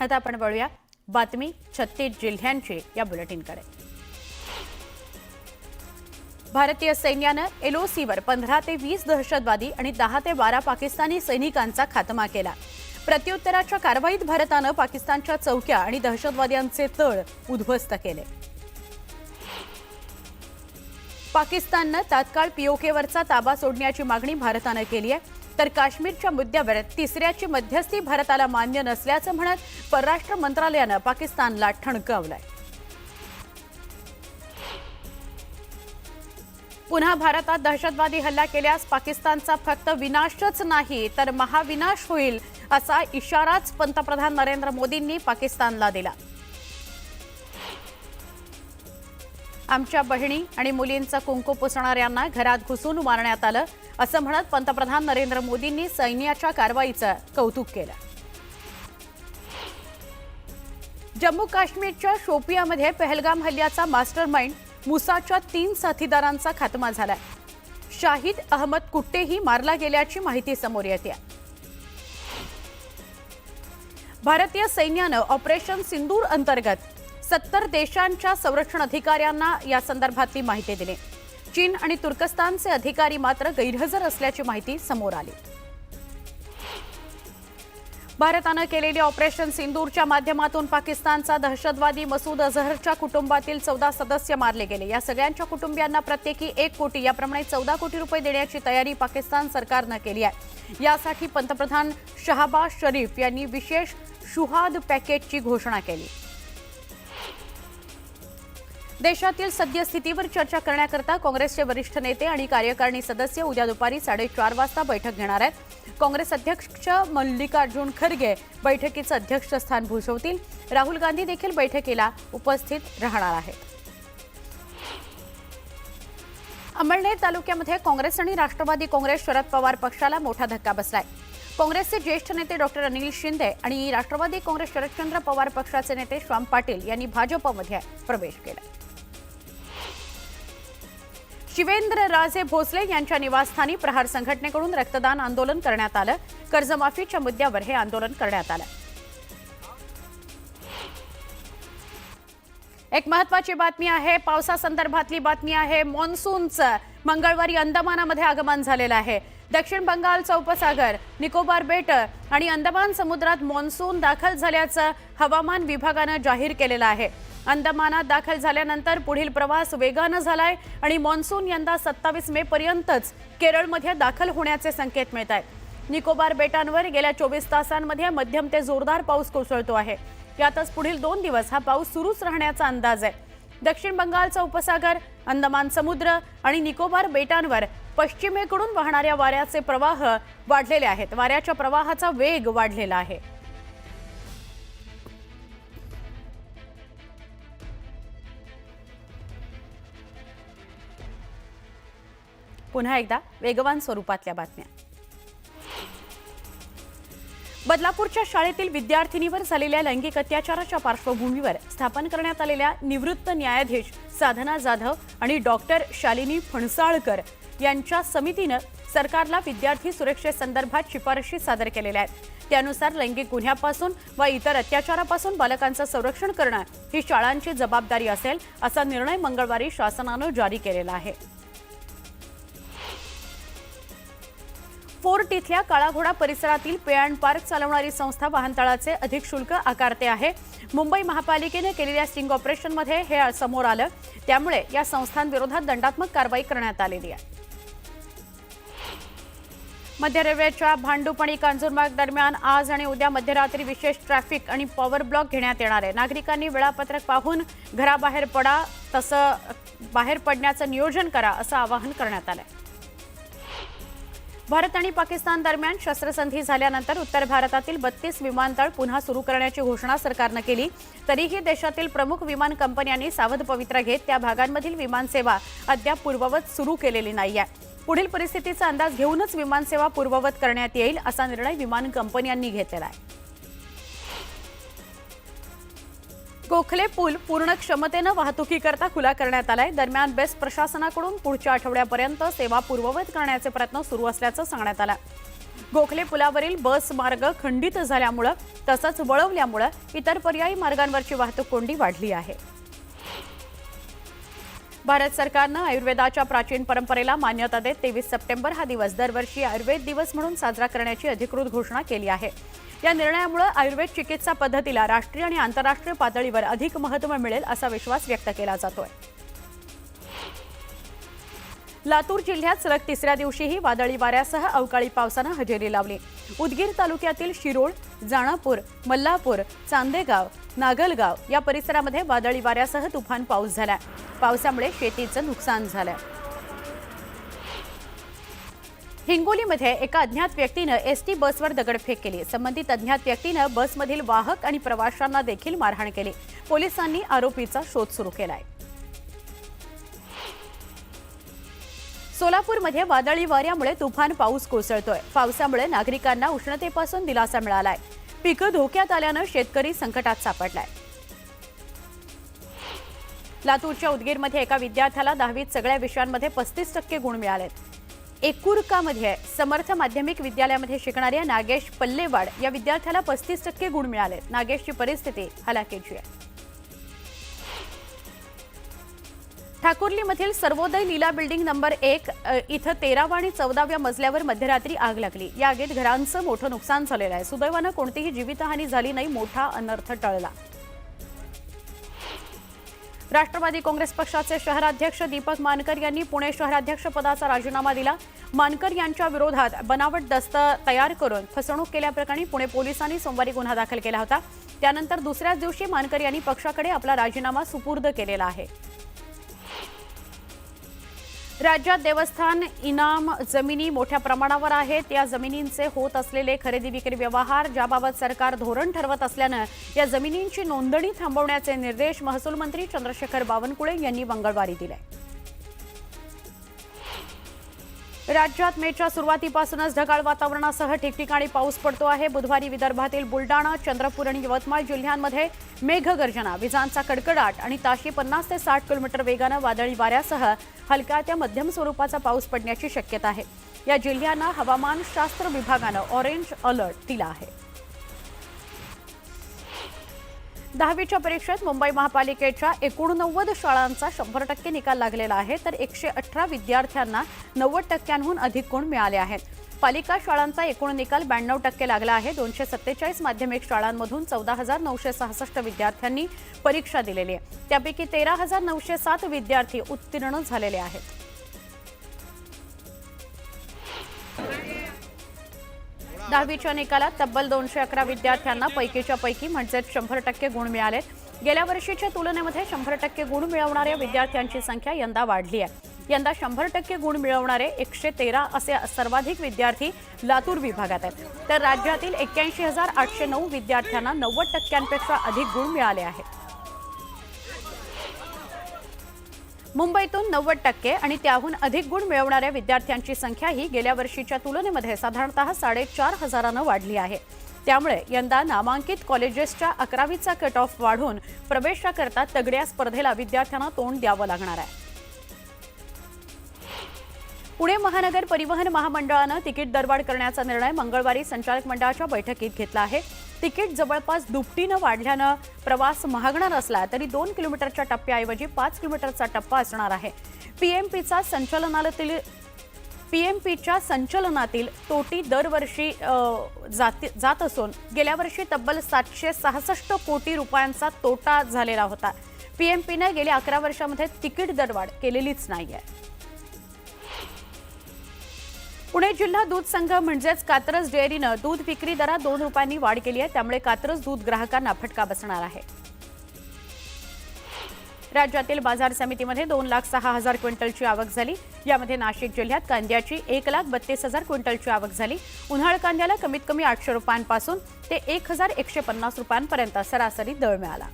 आता आपण वळूया बातमी 36 जिल्ह्यांची या बुलेटिनकडे। भारतीय सैन्याने एलओसीवर 15 ते 20 दहशतवादी आणि 10 ते 12 पाकिस्तानी सैनिकांचा खात्मा केला। प्रत्युत्तराच्या कारवाईत भारताने पाकिस्तानच्या चौक्या आणि दहशतवाद्यांचे तळ उद्ध्वस्त केले। पाकिस्तानने तात्काळ पीओकेवरचा ताबा सोडण्याची मागणी भारताने केली आहे, तर काश्मीरच्या मुद्द्यावर तिसऱ्याची मध्यस्थी भारताला मान्य नसल्याचं म्हणत परराष्ट्र मंत्रालयाने पाकिस्तानला ठणकावलंय। पुन्हा भारतात दहशतवादी हल्ला केल्यास पाकिस्तानचा फक्त विनाशच नाही तर महाविनाश होईल असा इशाराच पंतप्रधान नरेंद्र मोदींनी पाकिस्तानला दिला। आमच्या बहिणी आणि मुलींचा कुंकू पुसणाऱ्यांना घरात घुसून मारण्यात आलं असं म्हणत पंतप्रधान नरेंद्र मोदींनी सैन्याच्या कारवाईचं कौतुक केलं। जम्मू काश्मीरच्या शोपियामध्ये पहलगाम हल्ल्याचा मास्टरमाइंड मुसाच्या 3 साथीदारांचा खात्मा झालाय। शाहिद अहमद कुट्टेही मारला गेल्याची माहिती समोर येते। भारतीय सैन्याने ऑपरेशन सिंदूर अंतर्गत 70 देशांच्या संरक्षण अधिकाऱ्यांना या संदर्भातली माहिती दिली। चीन आणि तुर्कस्तानचे अधिकारी मात्र गैरहजर असल्याची माहिती समोर आली। भारताने केलेल्या ऑपरेशन सिंदूरच्या माध्यमातून पाकिस्तानचा दहशतवादी मसूद अझहरच्या कुटुंबातील 14 सदस्य मारले गेले। या सगळ्यांच्या कुटुंबियांना प्रत्येकी 1 कोटी याप्रमाणे 14 कोटी रुपये देण्याची तयारी पाकिस्तान सरकारने केली आहे। यासाठी पंतप्रधान शहबाज शरीफ यांनी विशेष शुहाद पॅकेजची घोषणा केली। देशातील सद्यस्थितीवर चर्चा करण्याकरता काँग्रेसचे वरिष्ठ नेते आणि कार्यकारिणी सदस्य उद्या दुपारी 4:30 वाजता बैठक घेणार आहेत। काँग्रेस अध्यक्ष मल्लिकार्जुन खरगे बैठकीचं अध्यक्षस्थान भूषवतील। राहुल गांधी देखील बैठकीला उपस्थित राहणार आहेत। अंमळनेर तालुक्यामध्ये काँग्रेस आणि राष्ट्रवादी काँग्रेस शरद पवार पक्षाला मोठा धक्का बसलाय। काँग्रेसचे ज्येष्ठ नेते डॉक्टर अनिल शिंदे आणि राष्ट्रवादी काँग्रेस शरदचंद्र पवार पक्षाचे नेते श्याम पाटील यांनी भाजपमध्ये प्रवेश केला। शिवेंद्रराजे भोसले यांच्या निवासस्थानी प्रहार संघटनेकडून रक्तदान आंदोलन करण्यात आलं। कर्जमाफीच्या मुद्द्यावर हे आंदोलन करण्यात आलं। एक महत्त्वाची बातमी आहे, पावसासंदर्भातली बातमी आहे। मॉन्सूनचं मंगळवारी अंदमानामध्ये आगमन झालेलं आहे। दक्षिण बंगालचा उपसागर, निकोबार बेट आणि अंदमान समुद्रात मॉन्सून दाखल झाल्याचं हवामान विभागाने जाहीर केलेलं आहे। अंदमानात दाखल झाल्यानंतर पुढील प्रवास वेगाने झालाय आणि मॉन्सून यंदा 27 मे पर्यंतच केरळमध्ये दाखल होण्याचे संकेत मिळत आहेत। निकोबार बेटांवर गेल्या 24 तासांमध्ये मध्यम ते जोरदार पाऊस कोसळतो आहे। यातच पुढील 2 दिवस हा पाऊस सुरूच राहण्याचा अंदाज आहे। दक्षिण बंगालचा उपसागर, अंदमान समुद्र आणि निकोबार बेटांवर पश्चिमेकडून वाहणाऱ्या वाऱ्याचे प्रवाह वाढलेले आहेत। वाऱ्याच्या प्रवाहाचा वेग वाढलेला आहे। पुन्हा एकदा वेगवान स्वरूपातल्या बातम्या। बदलापूरच्या शाळेतील विद्यार्थिनीवर झालेल्या लैंगिक अत्याचाराच्या पार्श्वभूमीवर स्थापन करण्यात आलेल्या निवृत्त न्यायाधीश साधना जाधव आणि डॉक्टर शालिनी फणसाळकर यांच्या समितीने सरकारला विद्यार्थी सुरक्षेसंदर्भात शिफारशी सादर केलेल्या आहेत। त्यानुसार लैंगिक गुन्ह्यापासून व इतर अत्याचारापासून बालकांचं संरक्षण करणं ही शाळांची जबाबदारी असेल असा निर्णय मंगळवारी शासनाने जारी केलेला आहे। फोर्ट इथल्या काळाघोडा परिसरातील पे अँड पार्क चालवणारी संस्था वाहनतळाचे अधिक शुल्क आकारते आहे। मुंबई महापालिकेने केलेल्या स्टिंग ऑपरेशनमध्ये हे समोर आलं, त्यामुळे या संस्थांविरोधात दंडात्मक कारवाई करण्यात आलेली आहे। मध्य रेल्वेच्या भांडूप आणि कांजूरमार्ग दरम्यान आज आणि उद्या मध्यरात्री विशेष ट्रॅफिक आणि पॉवर ब्लॉक घेण्यात येणार आहे। नागरिकांनी वेळापत्रक पाहून घराबाहेर पडा, तसं बाहेर पडण्याचं नियोजन करा असं आवाहन करण्यात आलं आहे। भारत आणि पाकिस्तान दरम्यान शस्त्रसंधी झाल्यानंतर उत्तर भारतातील 32 विमानतळ पुन्हा सुरू करण्याची घोषणा सरकारने केली। तरीही देशातील प्रमुख विमान कंपन्यांनी सावध पवित्रा घेत त्या भागांमधील विमानसेवा अद्याप पूर्ववत सुरू केलेली नाहीये। पुढील परिस्थितीचा अंदाज घेऊनच विमानसेवा पूर्ववत करण्यात येईल असा निर्णय विमान कंपन्यांनी घेतलेला आहे। गोखले पूल पूर्ण क्षमतेने वाहतुकीकरता खुला करण्यात आलाय। दरम्यान बेस्ट प्रशासनाकडून पुढच्या आठवड्यापर्यंत सेवा पूर्ववत करण्याचे प्रयत्न सुरू असल्याचं सांगण्यात आलं। गोखले पुलावरील बस मार्ग खंडित झाल्यामुळे तसंच वळवल्यामुळे इतर पर्यायी मार्गांवरची वाहतूक कोंडी वाढली आहे. भारत सरकारनं आयुर्वेदाच्या प्राचीन परंपरेला मान्यता देत 23 सप्टेंबर हा दिवस दरवर्षी आयुर्वेद दिवस म्हणून साजरा करण्याची अधिकृत घोषणा केली आहे. या निर्णयामुळे आयुर्वेद चिकित्सा पद्धतीला राष्ट्रीय आणि आंतरराष्ट्रीय पातळीवर अधिक महत्त्व मिळेल असा विश्वास व्यक्त केला जातोय. लातूर जिल्ह्यात सलग तिसऱ्या दिवशीही वादळी वाऱ्यासह अवकाळी पावसानं हजेरी लावली. उदगीर तालुक्यातील शिरोळ, जाणापूर, मल्लापूर, चांदेगाव, नागलगाव या परिसरामध्ये वादळी वाऱ्यासह तुफान पाऊस झाला. पावसामुळे शेतीचं नुकसान झालं. हिंगोलीमध्ये एका अज्ञात व्यक्तीनं एसटी बसवर दगडफेक केली. संबंधित अज्ञात व्यक्तीनं बसमधील वाहक आणि प्रवाशांना देखील मारहाण केली. पोलिसांनी आरोपीचा शोध सुरू केलाय. सोलापूरमध्ये वादळी वाऱ्यामुळे तुफान पाऊस कोसळतोय. पावसामुळे नागरिकांना उष्णतेपासून दिलासा मिळालाय. पिकं धोक्यात आल्यानं शेतकरी संकटात सापडलाय. लातूरच्या उदगीरमध्ये एका विद्यार्थ्याला 10वीत सगळ्या विषयांमध्ये 35% गुण मिळालेत. एकुरकामध्ये समर्थ माध्यमिक विद्यालयामध्ये शिकणाऱ्या नागेश पल्लेवाड या विद्यार्थ्याला 35% गुण मिळालेत. नागेशची परिस्थिती हलाखीची आहे. ठाकुर्लीमधील सर्वोदय लीला बिल्डिंग नंबर 1 इथं 13व्या आणि 14व्या मजल्यावर मध्यरात्री आग लागली. या आगीत घरांचं मोठं नुकसान झालेलं आहे. सुदैवानं कोणतीही जीवितहानी झाली नाही. मोठा अनर्थ टळला. राष्ट्रवादी काँग्रेस पक्षाचे शहराध्यक्ष दीपक मानकर यांनी पुणे शहराध्यक्ष पदाचा राजीनामा दिला. मानकर यांच्या विरोधात बनावट दस्त तयार करून फसवणूक केल्याप्रकरणी पुणे पोलिसांनी सोमवारी गुन्हा दाखल केला होता. त्यानंतर दुसऱ्याच दिवशी मानकर यांनी पक्षाकडे आपला राजीनामा सुपूर्द केलेला आहे. राज्यात देवस्थान इनाम जमिनी मोठ्या प्रमाणावर आहेत. या जमिनींचे होत असलेले खरेदी विक्री व्यवहार ज्याबाबत सरकार धोरण ठरवत असल्यानं या जमिनींची नोंदणी थांबवण्याचे निर्देश महसूल मंत्री चंद्रशेखर बावनकुळे यांनी मंगळवारी दिले. राज्यात मेच्या सुरुवातीपासूनच ढगाळ वातावरणासह ठिकठिकाणी पाऊस पडतो आहे. बुधवारी विदर्भातील बुलडाणा, चंद्रपूर आणि यवतमाळ जिल्ह्यांमध्ये मेघगर्जना, विजांचा कडकडाट आणि ताशी 50 ते 60 किलोमीटर वेगानं वादळी वाऱ्यासह हलका ते मध्यम स्वरूपाचा पाऊस पडण्याची शक्यता आहे. या जिल्ह्यांना हवामानशास्त्र विभागानं ऑरेंज अलर्ट दिला आहे. 10वीच्या परीक्षेत मुंबई महापालिकेच्या 89 शाळांचा 100% निकाल लागलेला आहे. तर 118 विद्यार्थ्यांना 90%हून अधिक गुण मिळाले आहेत. पालिका शाळांचा एकूण निकाल 92% लागला आहे. 247 माध्यमिक शाळांमधून 14,966 विद्यार्थ्यांनी परीक्षा दिलेली आहे. त्यापैकी 13,907 विद्यार्थी उत्तीर्ण झालेले आहेत. दहावीच्या निकालात तब्बल 211 विद्यार्थ्यांना पैकीच्या पैकी म्हणजे 100% गुण मिळाले. गेल्या वर्षीच्या तुलनेमध्ये 100% गुण मिळवणाऱ्या विद्यार्थ्यांची संख्या यंदा वाढली आहे. यंदा 100% गुण मिळवणारे 113 असे सर्वाधिक विद्यार्थी लातूर विभागात आहेत. तर राज्यातील 81,809 विद्यार्थ्यांना 90%पेक्षा अधिक गुण मिळाले आहेत. मुंबईतून 90% आणि त्याहून अधिक गुण मिळवणाऱ्या विद्यार्थ्यांची संख्याही गेल्या वर्षीच्या तुलनेमध्ये साधारणतः 4,500 वाढली आहे. त्यामुळे यंदा नामांकित कॉलेजेसच्या 11वीचा कट ऑफ वाढून प्रवेशाकरता तगड्या स्पर्धेला विद्यार्थ्यांना तोंड द्यावं लागणार आहे. पुणे महानगर परिवहन महामंडळानं तिकीट दरवाढ करण्याचा निर्णय मंगळवारी संचालक मंडळाच्या बैठकीत घेतला आहे. तिकीट जवळपास दुपटीनं वाढल्यानं प्रवास महागणार असला तरी 2 किलोमीटरच्या टप्प्याऐवजी 5 किलोमीटरचा टप्पा असणार आहे. पीएमपीच्या संचलनातील तोटी दरवर्षी जात असून गेल्या वर्षी तब्बल 766 कोटी रुपयांचा तोटा झालेला होता. पीएमपीनं गेल्या 11 वर्षांमध्ये तिकीट दरवाढ केलेलीच नाहीये. पुणे जिल्हा दूध संघ म्हणजेच कात्रज डेअरीनं दूध विक्री दरात 2 रुपयांनी वाढ केली आहे. त्यामुळे कात्रज दूध ग्राहकांना फटका बसणार आहे. राज्यातील बाजार समितीमध्ये 2,06,000 क्विंटलची आवक झाली. यामध्ये नाशिक जिल्ह्यात कांद्याची 1,32,000 क्विंटलची आवक झाली. उन्हाळ कांद्याला कमीत कमी 800 रुपयांपासून ते 1,150 रुपयांपर्यंत सरासरी दर मिळाला.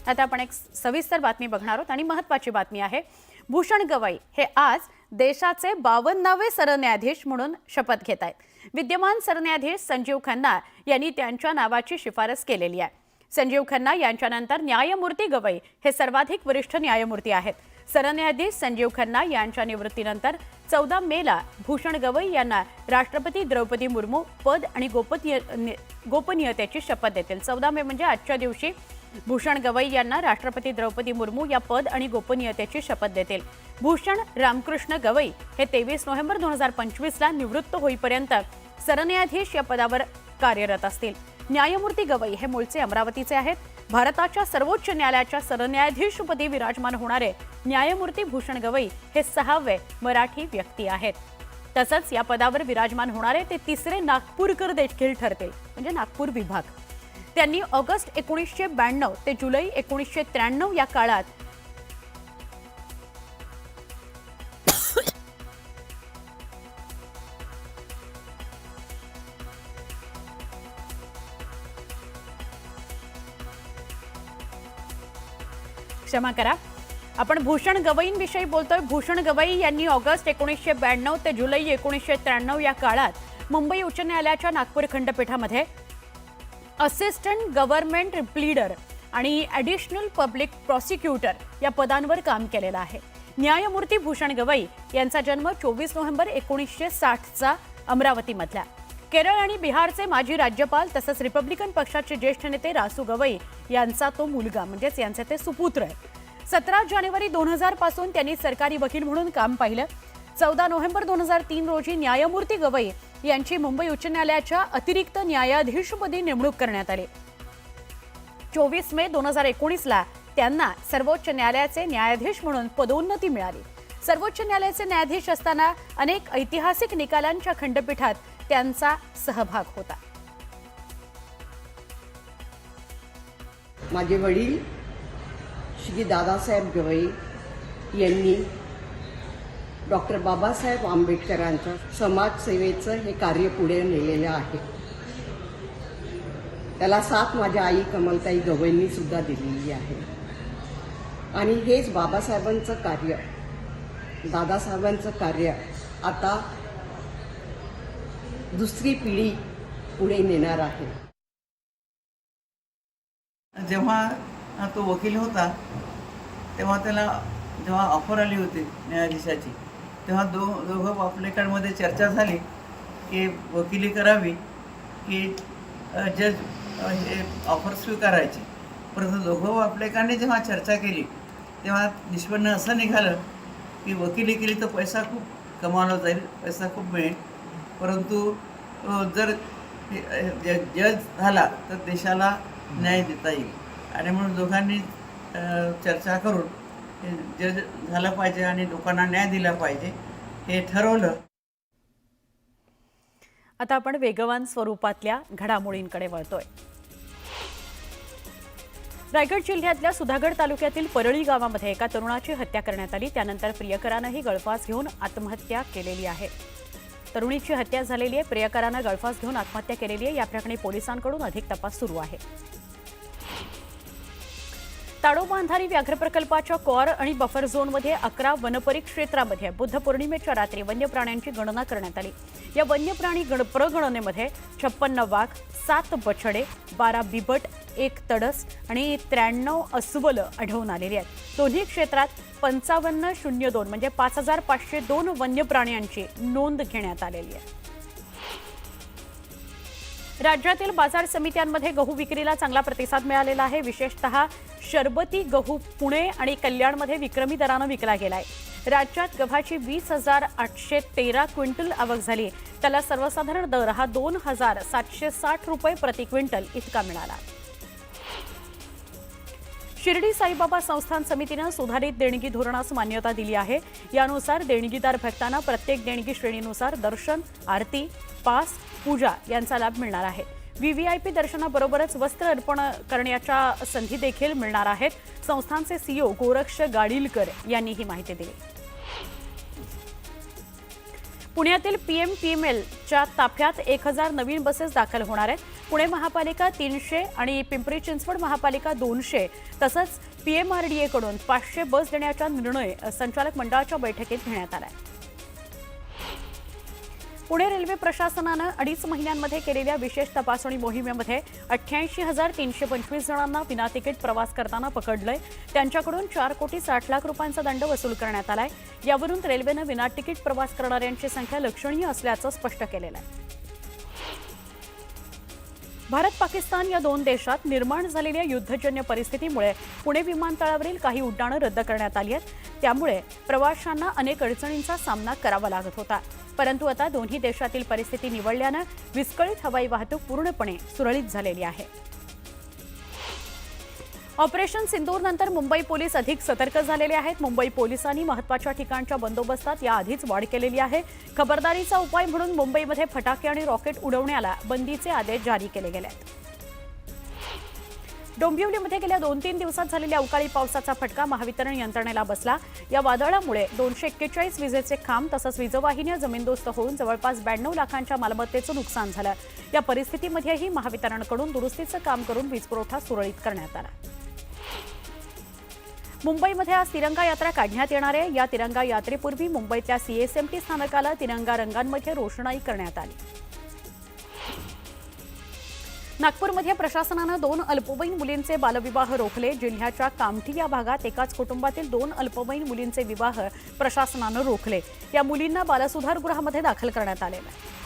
आता आपण एक सविस्तर बातमी बघणार आहोत आणि महत्त्वाची बातमी आहे. भूषण गवई हे आज देशाचे 52वे सरन्यायाधीश म्हणून शपथ घेत आहेत. विद्यमान सरन्यायाधीश संजीव खन्ना यांनी त्यांच्या नावाची शिफारस केलेली आहे. संजीव खन्ना यांच्यानंतर न्यायमूर्ती गवई हे सर्वाधिक वरिष्ठ न्यायमूर्ती आहेत. सरन्यायाधीश संजीव खन्ना यांच्या निवृत्तीनंतर 14 मेला भूषण गवई यांना राष्ट्रपती द्रौपदी मुर्मू पद आणि गोपनीयतेची शपथ देतील। 14 मे म्हणजे आजच्या दिवशी भूषण गवई यांना राष्ट्रपती द्रौपदी मुर्मू या पद आणि गोपनीयतेची शपथ देतील। भूषण रामकृष्ण गवई हे 23 नोव्हेंबर 2025 ला निवृत्त होईपर्यंत सरन्यायाधीश या पदावर कार्यरत असतील। न्यायमूर्ती गवई हे मूळचे अमरावतीचे आहेत। भारताच्या सर्वोच्च न्यायालयाच्या सरन्यायाधीशपदी विराजमान होणारे न्यायमूर्ती भूषण गवई हे 6वे मराठी व्यक्ती आहेत। तसंच या पदावर विराजमान होणारे ते 3रे नागपूरकर देखील ठरतील, म्हणजे नागपूर विभाग। त्यांनी ऑगस्ट 1992 ते जुलै 1993 या काळात क्षमा करा, आपण भूषण गवईंविषयी बोलतोय। भूषण गवई यांनी ऑगस्ट 1992 ते जुलै 1993 या काळात मुंबई उच्च न्यायालयाच्या नागपूर खंडपीठामध्ये असिस्टंट गव्हर्नमेंट प्लीडर आणि ॲडिशनल पब्लिक प्रॉसिक्युटर या पदांवर काम केलेलं आहे। न्यायमूर्ती भूषण गवई यांचा जन्म 24 नोव्हेंबर 1960चा अमरावतीमधला। केरळ आणि बिहारचे माजी राज्यपाल तसंच रिपब्लिकन पक्षाचे ज्येष्ठ नेते रासू गवई यांचा तो मुलगा, म्हणजेच यांचे ते सुपुत्र आहेत। 17 जानेवारी 2000 पासून त्यांनी सरकारी वकील म्हणून काम पाहिलं। 14 नोव्हेंबर 2003 रोजी न्यायमूर्ती गवई यांची मुंबई उच्च न्यायालयाच्या अतिरिक्त न्यायाधीशपदी नेमणूक करण्यात आली। 24 मे 2019 ला त्यांना सर्वोच्च न्यायालयाचे न्यायाधीश म्हणून पदोन्नती मिळाली। सर्वोच्च न्यायालयाचे न्यायाधीश असताना अनेक ऐतिहासिक निकालांच्या खंडपीठात त्यांचा सहभाग होता। माझे वडील श्री दादासाहेब गवई यांनी डॉक्टर बाबासाहेब आंबेडकरांच्या समाजसेवेचं हे कार्य पुढे नेलेलं आहे। त्याला साथ माझ्या आई कमलताई गवईंनी सुद्धा दिलेली आहे आणि हेच बाबासाहेबांचं कार्य, दादासाहेबांचं कार्य आता दुसरी पिढी पुढे नेणार आहे। जेव्हा तो वकील होता तेव्हा त्याला जेव्हा ऑफर आली होती न्यायाधीशाची, तेव्हा दोघं आपल्याकडमध्ये चर्चा झाली की वकिली करावी की जज हे ऑफर स्वीकारायची। परंतु दोघं आपल्याकडे जेव्हा चर्चा केली तेव्हा निष्पन्न असं निघालं की वकिली केली तर पैसा खूप कमावला जाईल, पैसा खूप मिळेल, परंतु जर जज झाला तर देशाला न्याय देता येईल आणि म्हणून दोघांनी चर्चा करून जज झालं पाहिजे आणि लोकांना न्याय दिला पाहिजे हे ठरवलं। आता आपण वेगवान स्वरूपातल्या घडामोडींकडे वळतोय। रायगड जिल्ह्यातल्या सुधागड तालुक्यातील परळी गावामध्ये एका तरुणाची हत्या करण्यात आली। त्यानंतर प्रियकरानंही गळफास घेऊन आत्महत्या केलेली आहे। तरुणीची हत्या झालेली आहे, प्रियकरानं गळफास घेऊन आत्महत्या केलेली आहे। या प्रकरणी पोलिसांकडून अधिक तपास सुरू आहे। ताडोबा अंधारी व्याघ्र प्रकल्पाच्या कॉर आणि बफर झोनमध्ये 11 वनपरिक्षेत्रामध्ये बुद्ध पौर्णिमेच्या रात्री वन्य प्राण्यांची गणना करण्यात आली। या वन्य प्राणी प्रगणनेमध्ये 56 वाघ, 7 बछडे, 12 बिबट, 1 तडस आणि 93 अस्वल आढळून आलेली आहेत। दोन्ही क्षेत्रात 5502 म्हणजे 5502 वन्य प्राण्यांची नोंद घेण्यात आलेली आहे। राज्यातील बाजार समित्यांमध्ये गहू विक्रीला चांगला प्रतिसाद मिळालेला आहे। विशेषतः शरबती गहू पुणे आणि कल्याणमध्ये विक्रमी दरानं विकला गेलाय। राज्यात गव्हाची 20,813 क्विंटल आवक झाली। त्याला सर्वसाधारण दर हा 2,760 रुपये प्रति क्विंटल इतका मिळाला। शिर्डी साईबाबा संस्थान समितीनं सुधारित देणगी धोरणास मान्यता दिली आहे। यानुसार देणगीदार भक्तांना प्रत्येक देणगी श्रेणीनुसार दर्शन, आरती, पास, पूजा यांचा लाभ मिळणार आहे। व्हीव्हीआयपी दर्शनाबरोबरच वस्त्र अर्पण करण्याच्या संधी देखील मिळणार आहेत। संस्थानचे सीईओ गोरक्ष गाडीलकर यांनी ही माहिती दिली। पुण्यातील पीएमपीएमएलच्या ताफ्यात 1000 नवीन बसेस दाखल होणार आहेत। पुणे महापालिका 300 आणि पिंपरी चिंचवड महापालिका 200 तसंच पीएमआरडीए कडून 500 बस देण्याचा निर्णय संचालक मंडळाच्या बैठकीत घेण्यात आला आहे। पुणे रेल्वे प्रशासनानं 2.5 महिन्यांमध्ये केलेल्या विशेष तपासणी मोहिमेमध्ये 88,325 जणांना विनातिकीट प्रवास करताना पकडलंय. त्यांच्याकडून 4,60,00,000 रुपयांचा दंड वसूल करण्यात आलाय. यावरून रेल्वेनं विनातिकीट प्रवास करणाऱ्यांची संख्या लक्षणीय असल्याचं स्पष्ट केलेलं आहे. भारत पाकिस्तान या दोन देशात निर्माण झालेल्या युद्धजन्य परिस्थितीमुळे पुणे विमानतळावरील काही उड्डाणं रद्द करण्यात आली आहेत. त्यामुळे प्रवाशांना अनेक अडचणींचा सामना करावा लागत होता. परंतु आता दोन्ही देशातील परिस्थिती निवळल्यानं विस्कळीत हवाई वाहतूक पूर्णपणे सुरळीत झालेली आहे. ऑपरेशन सिंदूर नंतर मुंबई पोलीस अधिक सतर्क झालेले आहेत. मुंबई पोलिसांनी महत्त्वाच्या ठिकाणच्या बंदोबस्तात याआधीच वाढ केलेली आहे. खबरदारीचा उपाय म्हणून मुंबईमध्ये फटाके आणि रॉकेट उडवण्याला बंदीचे आदेश जारी केले गेले आहेत. डोंबिवलीमध्ये गेल्या 2-3 दिवसात झालेल्या अवकाळी पावसाचा फटका महावितरण यंत्रणेला बसला. या वादळामुळे 241 विजेचे खांब तसंच वीजवाहिन्या जमीनदोस्त होऊन जवळपास 92 लाखांच्या मालमत्तेचं नुकसान झालं. या परिस्थितीमध्येही महावितरणकडून दुरुस्तीचं काम करून वीजपुरवठा सुरळीत करण्यात आला. मुंबईमध्ये आज तिरंगा यात्रा काढण्यात येणार आहे. या तिरंगा यात्रेपूर्वी मुंबईतल्या CSMT स्थानकाला तिरंगा रंगांमध्ये रोषणाई करण्यात आली. नागपूरमध्ये प्रशासनानं 2 अल्पवयीन मुलींचे बालविवाह रोखले. जिल्ह्याच्या कामठी या भागात एकाच कुटुंबातील 2 अल्पवयीन मुलींचे विवाह प्रशासनानं रोखले. या मुलींना बालसुधारगृहामध्ये दाखल करण्यात आलेलं आहे.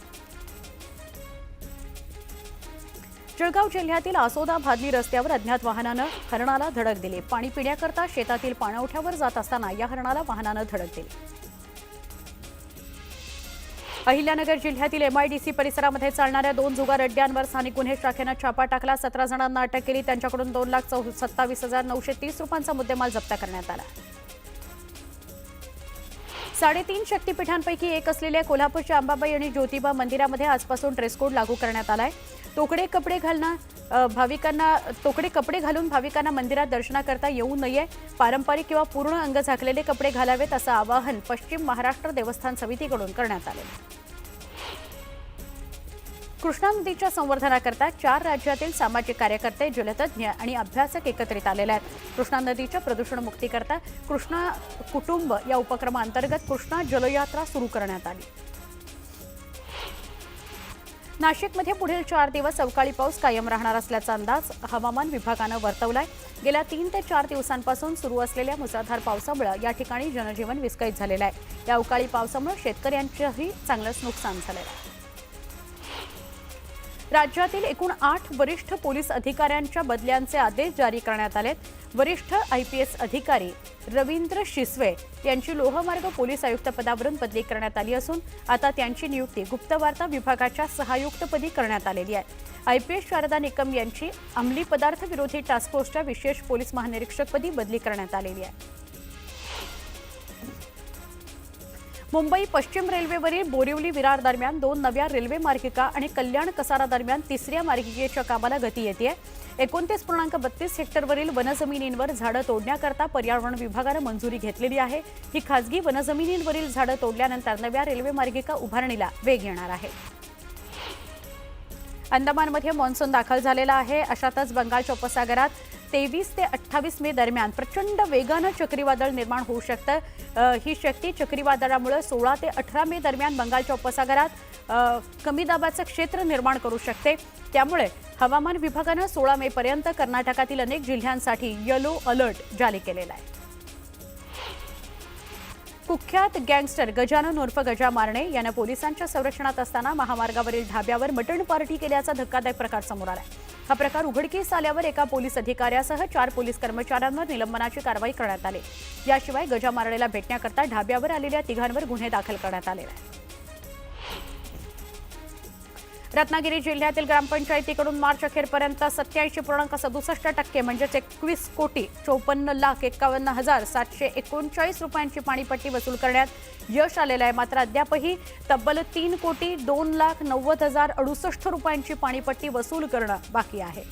जळगाव जिल्ह्यातील आसोदा भादली रस्त्यावर अज्ञात वाहनानं हरणाला धडक दिली. पाणी पिण्याकरता शेतातील पाणवठ्यावर जात असताना या हरणाला वाहनानं धडक दिली. अहिल्यानगर जिल्ह्यातील MIDC परिसरामध्ये चालणाऱ्या 2 जुगार अड्ड्यांवर स्थानिक गुन्हे शाखेनं छापा टाकला. 17 जणांना अटक केली. त्यांच्याकडून 2,27,930 रुपयांचा मुद्देमाल जप्त करण्यात आला. 3.5 शक्तिपीठांपैकी एक असलेल्या कोल्हापूरच्या अंबाबाई आणि ज्योतिबा मंदिरामध्ये आजपासून ड्रेस कोड लागू करण्यात आलाय. तोकडे कपडे घालून भाविकांना मंदिरात दर्शनाकरता येऊ नये. पारंपरिक किंवा पूर्ण अंग झाकलेले कपडे घालावेत असं आवाहन पश्चिम महाराष्ट्र देवस्थान समितीकडून करण्यात आले. कृष्णा नदीच्या संवर्धनाकरता 4 राज्यातील सामाजिक कार्यकर्ते, जलतज्ञ आणि अभ्यासक एकत्रित आलेले आहेत. कृष्णा नदीच्या प्रदूषणमुक्तीकरता कृष्णा कुटुंब या उपक्रमांतर्गत कृष्णा जलयात्रा सुरू करण्यात आली. नाशिकमध्ये पुढील 4 दिवस अवकाळी पाऊस कायम राहणार असल्याचा अंदाज हवामान विभागानं वर्तवलाय. गेल्या 3 ते 4 दिवसांपासून सुरू असलेल्या मुसळधार पावसामुळे या ठिकाणी जनजीवन विस्कळीत झालेलं आहे. या अवकाळी पावसामुळे शेतकऱ्यांचंही चांगलंच नुकसान झालेलं आहे. राज्यातील एकूण 8 वरिष्ठ पोलीस अधिकाऱ्यांच्या बदल्यांचे आदेश जारी करण्यात आलेत. वरिष्ठ IPS अधिकारी रवींद्र शिसवे यांची लोहमार्ग पोलीस आयुक्त पदावरून बदली करण्यात आली असून आता त्यांची नियुक्ती गुप्तवार्ता विभागाच्या सहायुक्तपदी करण्यात आलेली आहे. IPS शारदा निकम यांची अंमली पदार्थ विरोधी टास्क फोर्सच्या विशेष पोलीस महानिरीक्षकपदी बदली करण्यात आलेली आहे. मुंबई पश्चिम रेल्वेवरील बोरिवली विरार दरम्यान 2 नव्या रेल्वे मार्गिका आणि कल्याण कसारा दरम्यान 3ऱ्या मार्गिकेच्या कामाला गती येते. 29.32 हेक्टरवरील वनजमिनींवर झाडं तोडण्याकरता पर्यावरण विभागानं मंजुरी घेतलेली आहे. ही खासगी वनजमिनींवरील झाडं तोडल्यानंतर नव्या रेल्वे मार्गिका उभारणीला वेग येणार आहे. अंदमानमध्ये मान्सून दाखल झालेला आहे. अशातच बंगालच्या उपसागरात 23 ते 28 मे दरम्यान प्रचंड वेगानं चक्रीवादळ निर्माण होऊ शकतं. ही शक्ती चक्रीवादळामुळे 16 ते 18 मे दरम्यान बंगालच्या उपसागरात कमी दाबाचं क्षेत्र निर्माण करू शकते. त्यामुळे हवामान विभागानं 16 मे पर्यंत कर्नाटकातील अनेक जिल्ह्यांसाठी येलो अलर्ट जारी केलेला आहे. कुख्यात गँगस्टर गजानन उर्फ गजा मारणे यानं पोलिसांच्या संरक्षणात असताना महामार्गावरील ढाब्यावर मटण पार्टी केल्याचा धक्कादायक प्रकार समोर आला. हा प्रकार उघडकीस आल्यावर एका पोलीस अधिकाऱ्यासह 4 पोलीस कर्मचाऱ्यांवर निलंबनाची कारवाई करण्यात आली. याशिवाय गजा मारणेला भेटण्याकरता ढाब्यावर आलेल्या 3 गुन्हे दाखल करण्यात आले आहेत. रत्नागिरी जिल्ह्यातील ग्रामपंचायतीकडून मार्च अखेरपर्यंत 87.67% म्हणजे 21,54,51,739 रुपयांची पाणीपट्टी वसूल करण्यात यश आलेलं आहे. मात्र अद्यापही तब्बल 3,90,90,68 रुपयांची पाणीपट्टी वसूल करणं बाकी आहे.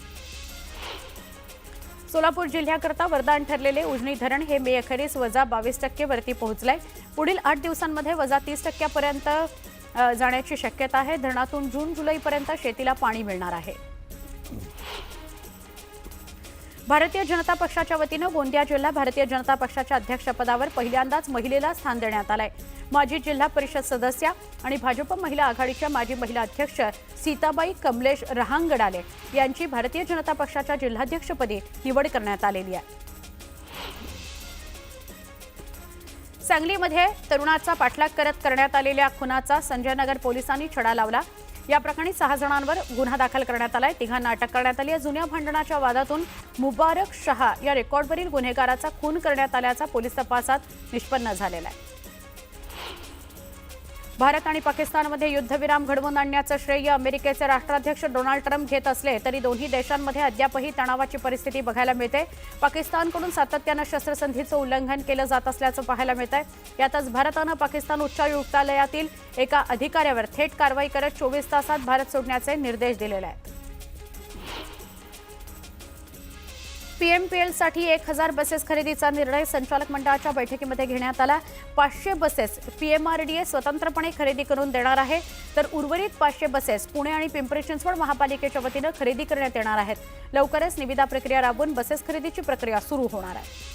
सोलापूर जिल्ह्याकरता वरदान ठरलेले उजनी धरण हे मे अखेरीस -22% वरती पोहोचलंय. पुढील 8 दिवसांमध्ये -30% पर्यंत जाण्याची शक्यता आहे. धरणातून जून-जुलैपर्यंत शेतीला पाणी मिळणार आहे. भारतीय जनता पक्षाच्या वतीनं गोंदिया जिल्हा भारतीय जनता पक्षाच्या अध्यक्षपदावर पहिल्यांदाच महिलेला स्थान देण्यात आलंय। माजी जिल्हा परिषद सदस्या आणि भाजप महिला आघाडीच्या माजी महिला अध्यक्ष सीताबाई कमलेश रहांगडाले यांची भारतीय जनता पक्षाच्या जिल्हाध्यक्षपदी निवड करण्यात आलेली आहे। सांगलीमध्ये तरुणाचा पाठलाग करण्यात आलेल्या खुनाचा संजयनगर पोलिसांनी छडा लावला। या प्रकरणी 6 जणांवर गुन्हा दाखल करण्यात आलाय। तिघांना अटक करण्यात आली आहे। जुन्या भांडणाच्या वादातून मुबारक शहा या रेकॉर्डवरील गुन्हेगाराचा खून करण्यात आल्याचा पोलीस तपासात निष्पन्न झालेला आहे। भारत आणि पाकिस्तानमध्ये युद्धविराम घडवून आणण्याचं श्रेय अमेरिकेचे राष्ट्राध्यक्ष डोनाल्ड ट्रम्प घेत असले तरी दोन्ही देशांमध्ये अद्यापही तणावाची परिस्थिती बघायला मिळते। पाकिस्तानकडून सातत्यानं शस्त्रसंधीचं उल्लंघन केलं जात असल्याचं पाहायला मिळतंय। यातच भारतानं पाकिस्तान उच्चायुक्तालयातील एका अधिकाऱ्यावर थेट कारवाई करत 24 तासात भारत सोडण्याचे निर्देश दिलेले आहेत। पीएमपीएलसाठी 1000 बसेस खरेदीचा निर्णय संचालक मंडळाच्या बैठकीमध्ये घेण्यात आला। 500 बसेस पीएमआरडीए स्वतंत्रपणे खरेदी करून देणार आहे, तर उर्वरित 500 बसेस पुणे आणि पिंपरी चिंचवड महापालिकेच्या वतीनं खरेदी करण्यात येणार आहेत। लवकरच निविदा प्रक्रिया राबवून बसेस खरेदीची प्रक्रिया सुरू होणार आहे।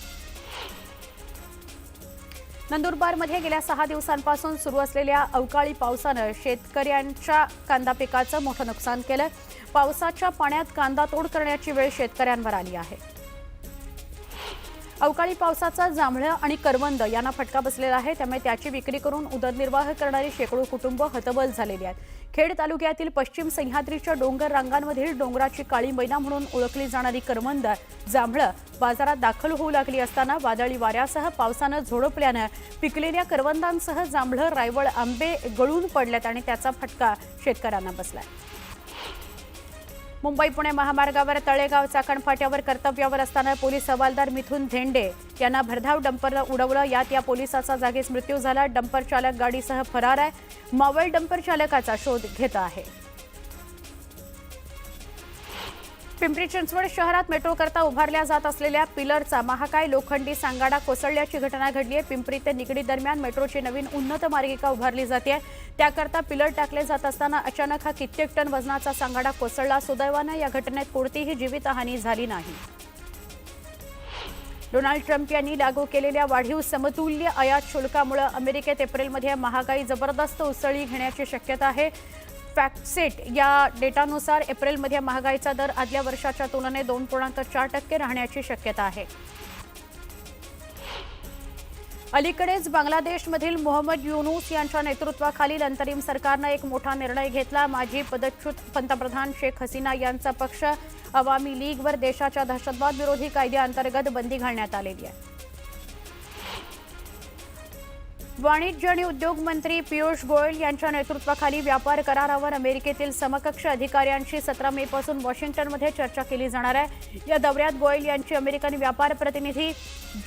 नंदुरबारमध्ये गेल्या 6 दिवसांपासून सुरू असलेल्या अवकाळी पावसानं शेतकऱ्यांच्या कांदा पिकाचं मोठं नुकसान केलं। पावसाच्या पाण्यात कांदा तोड करण्याची वेळ शेतकऱ्यांवर आली आहे। अवकाळी पावसाचा जांभळं आणि करवंद यांना फटका बसलेला आहे, त्यामुळे त्याची विक्री करून उदरनिर्वाह करणारी शेकडो कुटुंब हतबल झालेली आहेत। खेड तालुक्यातील पश्चिम सह्याद्रीच्या डोंगर रांगांमधील डोंगराची काळी मैना म्हणून ओळखली जाणारी करवंद जांभळं बाजारात दाखल होऊ लागली असताना वादळी वाऱ्यासह पावसानं झोडपल्यानं पिकलेल्या करवंदांसह जांभळं, रायवळ, आंबे गळून पडल्यात आणि त्याचा फटका शेतकऱ्यांना बसलाय। मुंबई पुणे महामार्गावर तळेगाव चाकण फाट्यावर कर्तव्यावर असताना पोलीस हवालदार मिथुन धेंडे यांना भरधाव डंपरनं उडवलं। यात या पोलिसाचा जागीच मृत्यू झाला। डंपर चालक गाडीसह फरार आहे। मावळ डंपर चालकाचा शोध घेत आहे। पिंपरी चिंचवड शहरात मेट्रोकरता उभारल्या जात असलेल्या पिलरचा महाकाय लोखंडी सांगाडा कोसळल्याची घटना घडली आहे। पिंपरी ते निगडी दरम्यान मेट्रोची नवीन उन्नत मार्गिका उभारली जाते। त्याकरता पिलर टाकले जात असताना अचानक हा कित्येक टन वजनाचा सांगाडा कोसळला। सुदैवानं या घटनेत कोणतीही जीवितहानी झाली नाही। डोनाल्ड ट्रम्प यांनी लागू केलेल्या वाढीव समतुल्य आयात शुल्कामुळे अमेरिकेत एप्रिलमध्ये महागाई जबरदस्त उसळी घेण्याची शक्यता आहे। फॅक्टसेट या डेटानुसार एप्रिलमध्ये महागाईचा दर आदल्या वर्षाच्या तुलनेत 2.4% राहण्याची शक्यता आहे। अलीकडेच बांगलादेशमधील मोहम्मद युनूस यांच्या नेतृत्वाखालील अंतरिम सरकारनं एक मोठा निर्णय घेतला। माजी पदच्युत पंतप्रधान शेख हसीना यांचा पक्ष अवामी लीगवर देशाच्या दहशतवाद विरोधी कायद्याअंतर्गत बंदी घालण्यात आलेली आहे। वाणिज्य आणि उद्योग मंत्री पियुष गोयल यांच्या नेतृत्वाखाली व्यापार करारावर अमेरिकेतील समकक्ष अधिकाऱ्यांशी 17 मे पासून वॉशिंग्टनमध्ये चर्चा केली जाणार आहे। या दौऱ्यात गोयल यांची अमेरिकन व्यापार प्रतिनिधी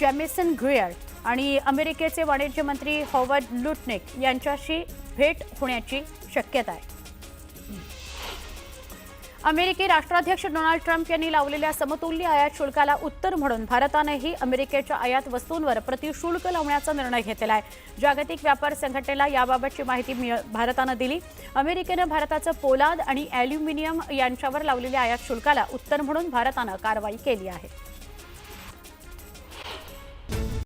जेमिसन ग्रुयर आणि अमेरिकेचे वाणिज्य मंत्री हॉवर्ड लुटनिक यांच्याशी भेट होण्याची शक्यता आहे। अमेरिकी राष्ट्राध्यक्ष डोनाल्ड ट्रम्प यांनी लावलेल्या समतुल्य आयात शुल्काला उत्तर म्हणून भारतानेही अमेरिकेच्या आयात वस्तूंवर प्रतिशुल्क लावण्याचा निर्णय घेतला आहे। जागतिक व्यापार संघटनेला याबाबतची माहिती भारतानं दिली। अमेरिकेनं भारताचं पोलाद आणि ॲल्युमिनियम यांच्यावर लावलेल्या आयात शुल्काला उत्तर म्हणून भारतानं कारवाई केली आहे।